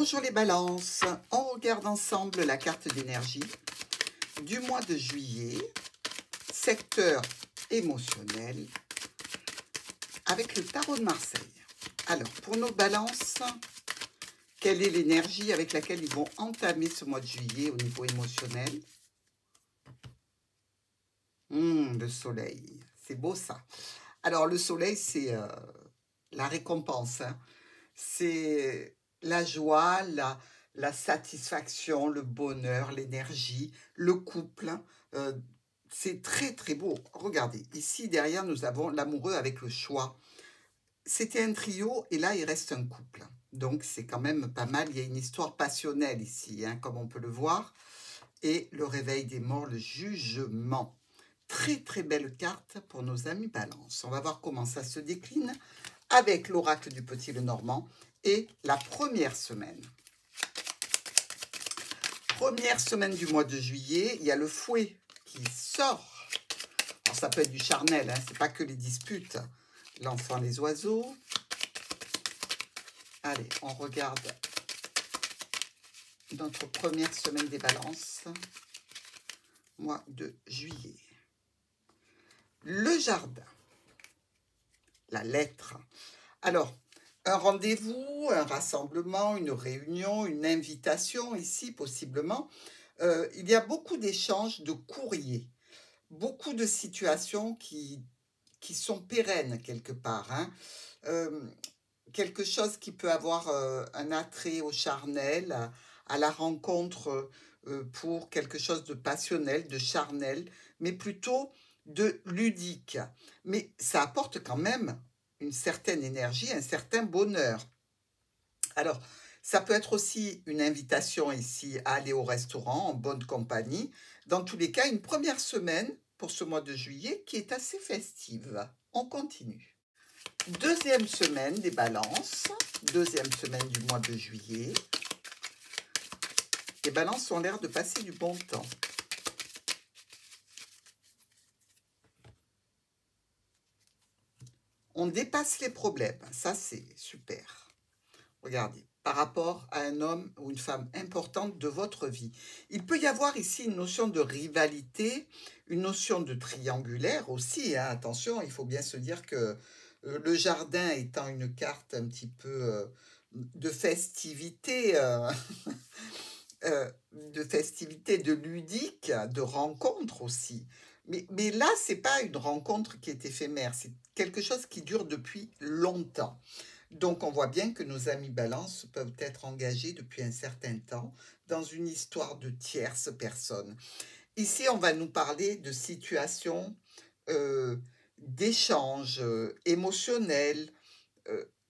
Bonjour les balances, on regarde ensemble la carte d'énergie du mois de juillet, secteur émotionnel, avec le tarot de Marseille. Alors, pour nos balances, quelle est l'énergie avec laquelle ils vont entamer ce mois de juillet au niveau émotionnel? Le soleil, c'est beau ça. Alors, le soleil, c'est la récompense, hein. C'est la joie, la satisfaction, le bonheur, l'énergie, le couple. C'est très, très beau. Regardez, ici, derrière, nous avons l'amoureux avec le choix. C'était un trio et là, il reste un couple. Donc, c'est quand même pas mal. Il y a une histoire passionnelle ici, hein, comme on peut le voir. Et le réveil des morts, le jugement. Très, très belle carte pour nos amis Balance. On va voir comment ça se décline avec l'oracle du Petit Lenormand et la première semaine. Première semaine du mois de juillet, il y a le fouet qui sort. Alors, ça peut être du charnel, hein, c'est pas que les disputes. L'enfant, les oiseaux. Allez, on regarde notre première semaine des balances, mois de juillet. Le jardin, la lettre. Alors, un rendez-vous, un rassemblement, une réunion, une invitation ici possiblement. Il y a beaucoup d'échanges de courriers, beaucoup de situations qui sont pérennes quelque part, hein. Quelque chose qui peut avoir un attrait au charnel, à la rencontre pour quelque chose de passionnel, de charnel, mais plutôt de ludique. Mais ça apporte quand même une certaine énergie, un certain bonheur. Alors, ça peut être aussi une invitation ici à aller au restaurant en bonne compagnie. Dans tous les cas, une première semaine pour ce mois de juillet qui est assez festive. On continue. Deuxième semaine des balances, deuxième semaine du mois de juillet. Les balances ont l'air de passer du bon temps. On dépasse les problèmes, ça c'est super. Regardez, par rapport à un homme ou une femme importante de votre vie. Il peut y avoir ici une notion de rivalité, une notion de triangulaire aussi, hein. Attention, il faut bien se dire que le jardin étant une carte un petit peu de festivité, de ludique, de rencontre aussi. Mais là, ce n'est pas une rencontre qui est éphémère, c'est quelque chose qui dure depuis longtemps. Donc, on voit bien que nos amis Balance peuvent être engagés depuis un certain temps dans une histoire de tierce personne. Ici, on va nous parler de situations d'échanges émotionnels,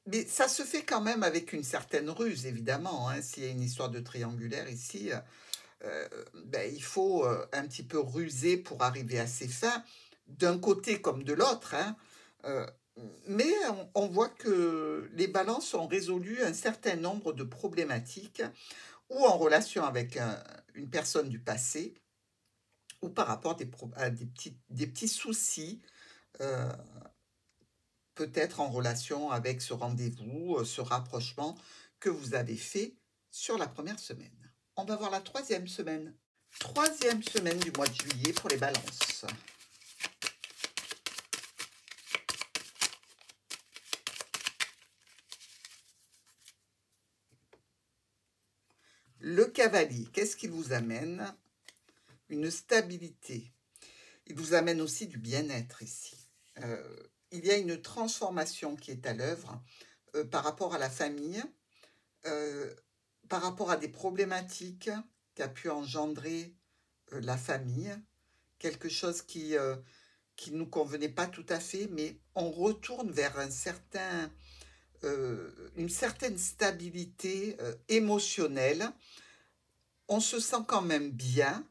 mais ça se fait quand même avec une certaine ruse, évidemment, hein. S'il y a une histoire de triangulaire ici, il faut un petit peu ruser pour arriver à ses fins, d'un côté comme de l'autre, hein. Mais on voit que les balances ont résolu un certain nombre de problématiques, ou en relation avec une personne du passé, ou par rapport à des petits soucis, euh, peut-être en relation avec ce rendez-vous, ce rapprochement que vous avez fait sur la première semaine. On va voir la troisième semaine. Troisième semaine du mois de juillet pour les balances. Le cavalier, qu'est-ce qu'il vous amène? Une stabilité. Il vous amène aussi du bien-être ici. Il y a une transformation qui est à l'œuvre par rapport à la famille, par rapport à des problématiques qu'a pu engendrer la famille, quelque chose qui ne nous convenait pas tout à fait, mais on retourne vers une certaine stabilité émotionnelle. On se sent quand même bien,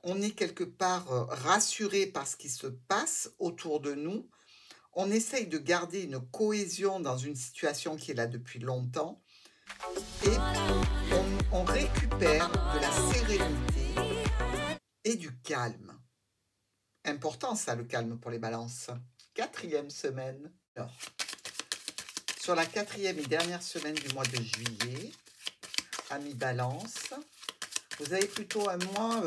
on est quelque part rassuré par ce qui se passe autour de nous. On essaye de garder une cohésion dans une situation qui est là depuis longtemps et on récupère de la sérénité et du calme. Important ça, le calme pour les balances. Quatrième semaine. Alors, sur la quatrième et dernière semaine du mois de juillet, amis Balance. Vous avez plutôt un mois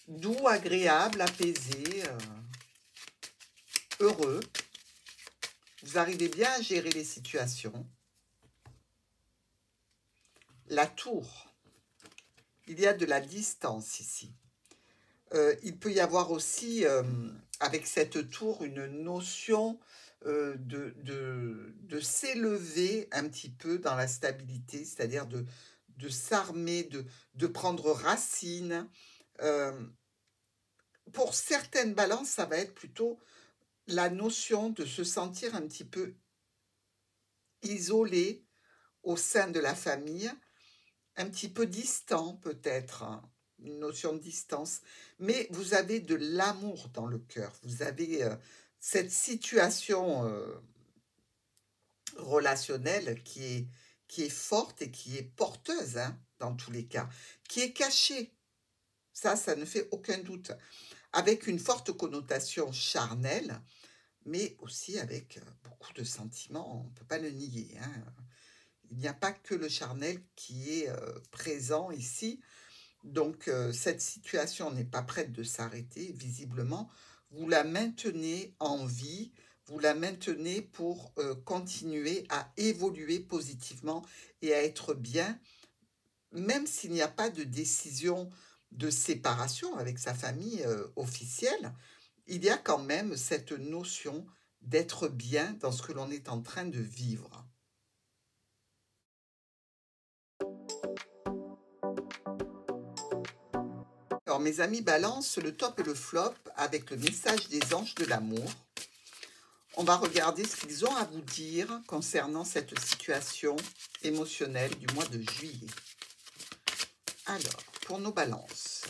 doux, agréable, apaisé, heureux. Vous arrivez bien à gérer les situations. La tour. Il y a de la distance ici. Il peut y avoir aussi, avec cette tour, une notion de s'élever un petit peu dans la stabilité, c'est-à-dire de s'armer, de prendre racine. Pour certaines balances, ça va être plutôt la notion de se sentir un petit peu isolé au sein de la famille, un petit peu distant peut-être, hein, une notion de distance, mais vous avez de l'amour dans le cœur, vous avez cette situation relationnelle qui est forte et qui est porteuse, hein, dans tous les cas, qui est cachée, ça ne fait aucun doute, avec une forte connotation charnelle, mais aussi avec beaucoup de sentiments, on ne peut pas le nier, hein. Il n'y a pas que le charnel qui est présent ici. Donc, cette situation n'est pas prête de s'arrêter, visiblement. Vous la maintenez en vie, vous la maintenez pour continuer à évoluer positivement et à être bien, même s'il n'y a pas de décision de séparation avec sa famille officielle. Il y a quand même cette notion d'être bien dans ce que l'on est en train de vivre. Alors, mes amis Balance, le top et le flop avec le message des anges de l'amour. On va regarder ce qu'ils ont à vous dire concernant cette situation émotionnelle du mois de juillet. Alors, pour nos balances.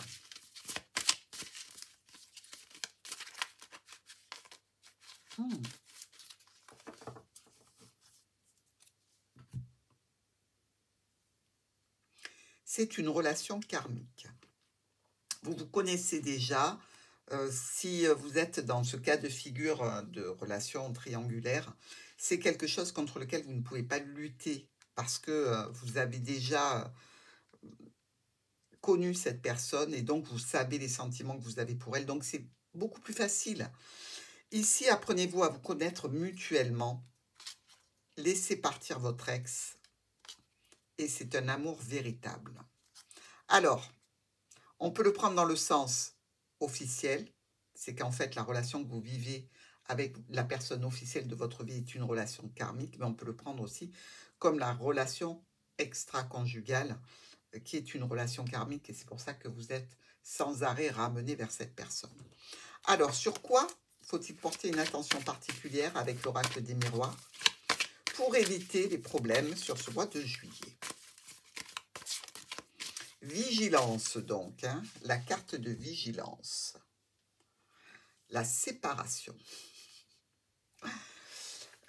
C'est une relation karmique. Vous vous connaissez déjà. Si vous êtes dans ce cas de figure de relation triangulaire, c'est quelque chose contre lequel vous ne pouvez pas lutter parce que vous avez déjà connu cette personne et donc vous savez les sentiments que vous avez pour elle. Donc c'est beaucoup plus facile. Ici, apprenez-vous à vous connaître mutuellement. Laissez partir votre ex et c'est un amour véritable. Alors, on peut le prendre dans le sens officiel, c'est qu'en fait la relation que vous vivez avec la personne officielle de votre vie est une relation karmique, mais on peut le prendre aussi comme la relation extra-conjugale qui est une relation karmique et c'est pour ça que vous êtes sans arrêt ramené vers cette personne. Alors, sur quoi faut-il porter une attention particulière avec l'oracle des miroirs pour éviter les problèmes sur ce mois de juillet? Vigilance donc, hein, la carte de vigilance. La séparation.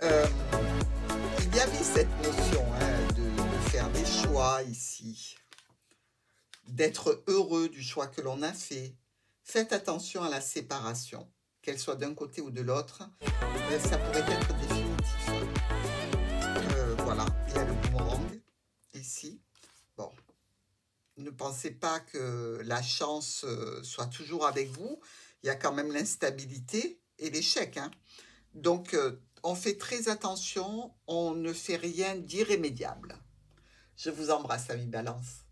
Il y avait cette notion hein, de faire des choix ici, d'être heureux du choix que l'on a fait. Faites attention à la séparation, qu'elle soit d'un côté ou de l'autre, ça pourrait être définitif. Voilà, il y a le boomerang ici. Bon, ne pensez pas que la chance soit toujours avec vous. Il y a quand même l'instabilité et l'échec. Hein. Donc, on fait très attention, on ne fait rien d'irrémédiable. Je vous embrasse, amis Balance.